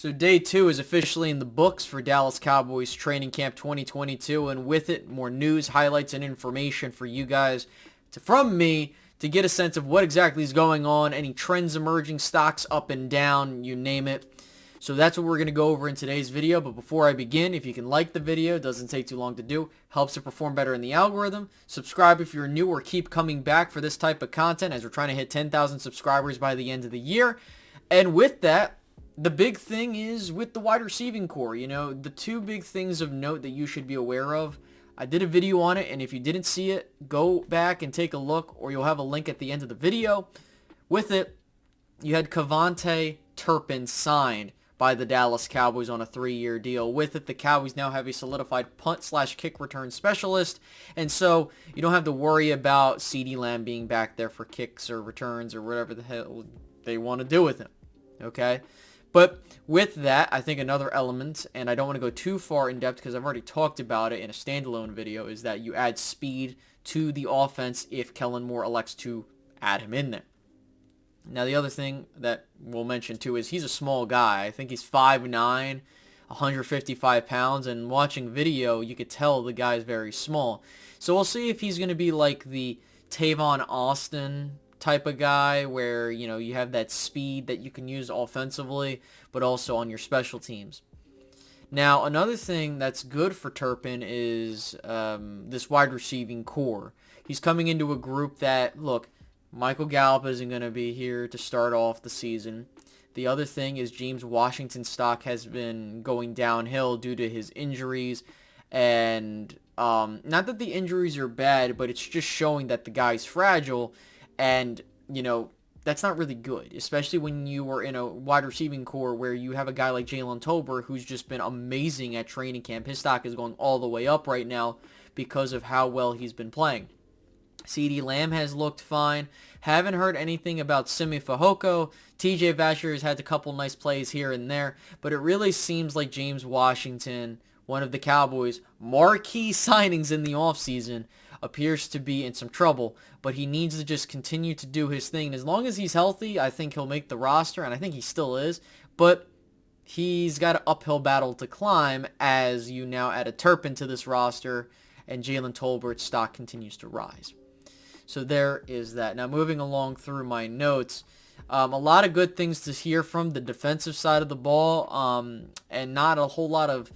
So day 2 is officially in the books for Dallas Cowboys Training Camp 2022, and with it, more news, highlights, and information for you guys from me to get a sense of what exactly is going on, any trends emerging, stocks up and down, you name it. So that's what we're going to go over in today's video. But before I begin, if you can like the video, it doesn't take too long to do, helps it perform better in the algorithm. Subscribe if you're new or keep coming back for this type of content as we're trying to hit 10,000 subscribers by the end of the year. And with that, the big thing is with the wide receiving core. You know, the two big things of note that you should be aware of. I did a video on it, and if you didn't see it, go back and take a look, or you'll have a link at the end of the video. With it, you had Kevontae Turpin signed by the Dallas Cowboys on a 3-year deal. With it, the Cowboys now have a solidified punt/kick return specialist, and so you don't have to worry about CeeDee Lamb being back there for kicks or returns or whatever the hell they want to do with him. Okay? But with that, I think another element, and I don't want to go too far in depth because I've already talked about it in a standalone video, is that you add speed to the offense if Kellen Moore elects to add him in there. Now, the other thing that we'll mention too is he's a small guy. I think he's 5'9", 155 pounds, and watching video, you could tell the guy's very small. So we'll see if he's going to be like the Tavon Austin type of guy where, you know, you have that speed that you can use offensively, but also on your special teams. Now, another thing that's good for Turpin is this wide receiving core. He's coming into a group that, look, Michael Gallup isn't going to be here to start off the season. The other thing is James Washington's stock has been going downhill due to his injuries, and not that the injuries are bad, but it's just showing that the guy's fragile. And, you know, that's not really good, especially when you are in a wide receiving core where you have a guy like Jalen Tolbert who's just been amazing at training camp. His stock is going all the way up right now because of how well he's been playing. CeeDee Lamb has looked fine. Haven't heard anything about Simi Fehoko. TJ Vasher has had a couple nice plays here and there, but it really seems like James Washington, one of the Cowboys' marquee signings in the offseason, appears to be in some trouble, but he needs to just continue to do his thing. And as long as he's healthy, I think he'll make the roster, and I think he still is, but he's got an uphill battle to climb as you now add a Turpin to this roster, and Jalen Tolbert's stock continues to rise. So there is that. Now, moving along through my notes, a lot of good things to hear from the defensive side of the ball, and not a whole lot of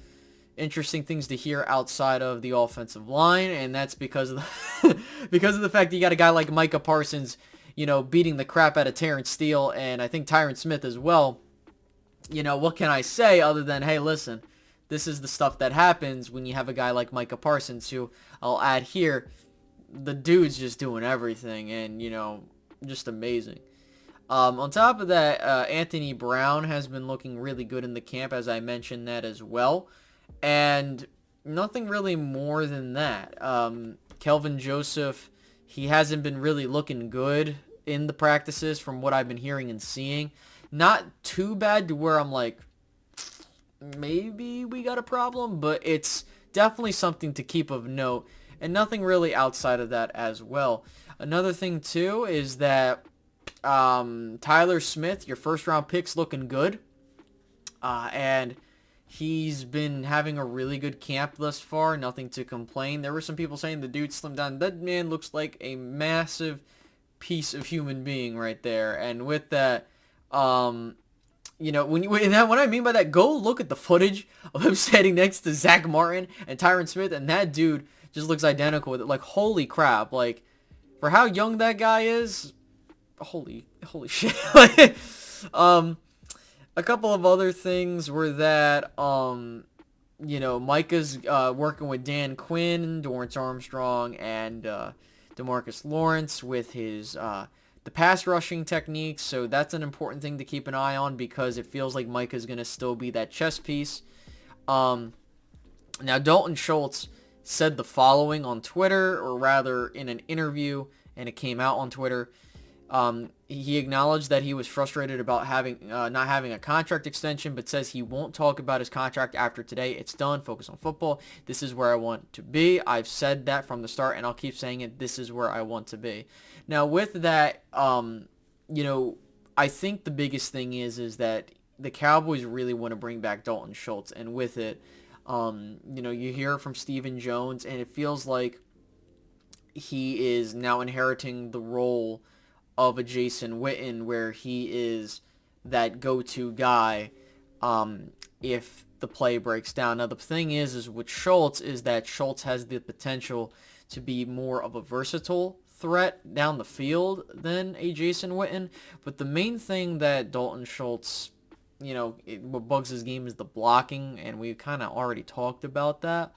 interesting things to hear outside of the offensive line, and that's because of the because of the fact that you got a guy like Micah Parsons, you know, beating the crap out of Terrence Steele, and I think Tyron Smith as well. You know, what can I say other than, hey, listen, this is the stuff that happens when you have a guy like Micah Parsons, who I'll add here, the dude's just doing everything, and, you know, just amazing. On top of that, Anthony Brown has been looking really good in the camp, as I mentioned that as well. And nothing really more than that. Kelvin Joseph, he hasn't been really looking good in the practices from what I've been hearing and seeing. Not too bad to where I'm like, maybe we got a problem, but it's definitely something to keep of note. And nothing really outside of that as well. Another thing, too, is that Tyler Smith, your first-round pick's looking good. And he's been having a really good camp thus far. Nothing to complain. There were some people saying the dude slimmed down. That man looks like a massive piece of human being right there. And with that, you know, what I mean by that, go look at the footage of him standing next to Zach Martin and Tyron Smith, and that dude just looks identical with it. Like, holy crap. Like, for how young that guy is, holy shit. A couple of other things were that, you know, Micah's working with Dan Quinn, Dorrance Armstrong, and DeMarcus Lawrence with his the pass rushing techniques. So that's an important thing to keep an eye on because it feels like Micah's going to still be that chess piece. Now, Dalton Schultz said the following on Twitter, or rather in an interview, and it came out on Twitter. He acknowledged that he was frustrated about not having a contract extension, but says he won't talk about his contract after today. It's done. Focus on football. This is where I want to be. I've said that from the start, and I'll keep saying it. This is where I want to be. Now, with that, you know, I think the biggest thing is that the Cowboys really want to bring back Dalton Schultz, and with it, you hear it from Stephen Jones, and it feels like he is now inheriting the role of a Jason Witten, where he is that go-to guy if the play breaks down. Now, the thing is with Schultz is that Schultz has the potential to be more of a versatile threat down the field than a Jason Witten. But the main thing that Dalton Schultz, what bugs his game is the blocking, and we kind of already talked about that.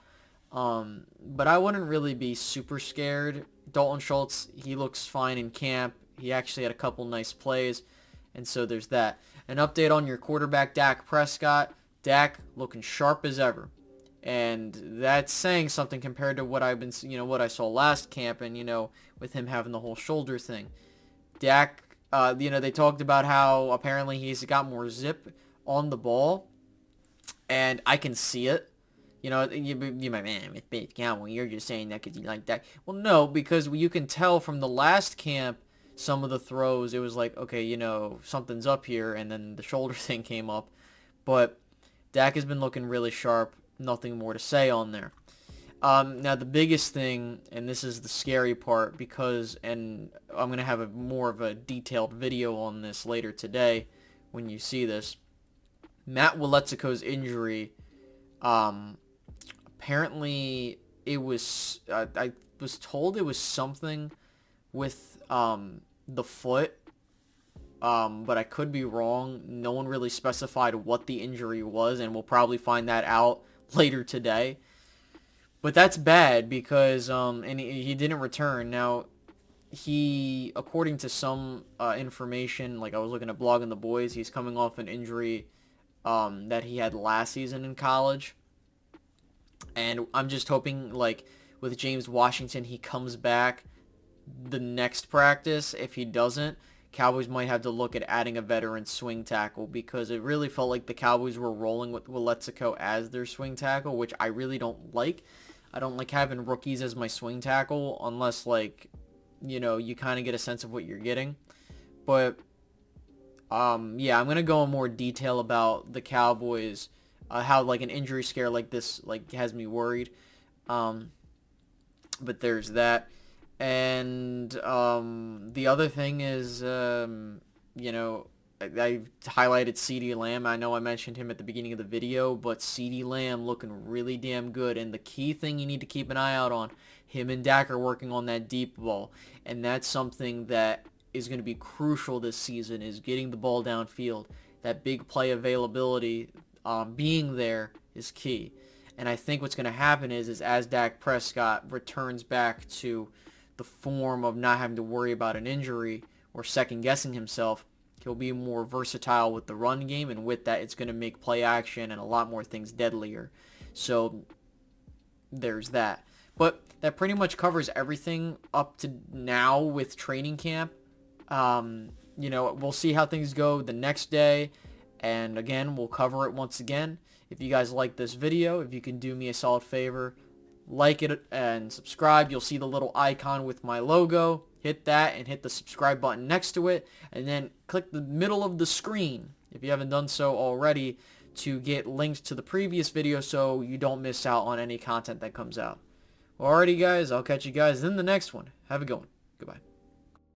But I wouldn't really be super scared. Dalton Schultz, he looks fine in camp. He actually had a couple nice plays, and so there's that. An update on your quarterback, Dak Prescott. Dak looking sharp as ever. And that's saying something compared to what what I saw last camp, and with him having the whole shoulder thing. Dak, they talked about how apparently he's got more zip on the ball, and I can see it. You might, man, with Big Cowboy, you're just saying that because you like Dak. Well, no, because you can tell from the last camp, some of the throws, it was like, okay, something's up here, and then the shoulder thing came up. But Dak has been looking really sharp. Nothing more to say on there. Now, the biggest thing, and this is the scary part, and I'm going to have more of a detailed video on this later today when you see this. Matt Waletzko's injury, apparently it was, I was told it was something with the foot, but I could be wrong. No one really specified what the injury was, and we'll probably find that out later today. But that's bad because and he didn't return. Now, he, according to some information, like I was looking at Blogging the Boys, he's coming off an injury that he had last season in college. And I'm just hoping, like, with James Washington, he comes back the next practice. If he doesn't, Cowboys might have to look at adding a veteran swing tackle, because it really felt like the Cowboys were rolling with Waletzko as their swing tackle, which I really don't like. I don't like having rookies as my swing tackle unless, like, you kind of get a sense of what you're getting. But, yeah, I'm going to go in more detail about the Cowboys, how, like, an injury scare like this, like, has me worried. But there's that. And the other thing is, I highlighted CeeDee Lamb. I know I mentioned him at the beginning of the video, but CeeDee Lamb looking really damn good. And the key thing you need to keep an eye out on, him and Dak are working on that deep ball. And that's something that is going to be crucial this season, is getting the ball downfield. That big play availability, being there is key. And I think what's going to happen is as Dak Prescott returns back to the form of not having to worry about an injury or second-guessing himself, he'll be more versatile with the run game, and with that, it's going to make play action and a lot more things deadlier. So there's that. But that pretty much covers everything up to now with training camp. We'll see how things go the next day, and again, we'll cover it once again. If you guys like this video, if you can do me a solid favor, like it and subscribe. You'll see the little icon with my logo. Hit that and hit the subscribe button next to it, and then click the middle of the screen if you haven't done so already to get links to the previous video so you don't miss out on any content that comes out. Alrighty guys, I'll catch you guys in the next one. Have a good one. Goodbye.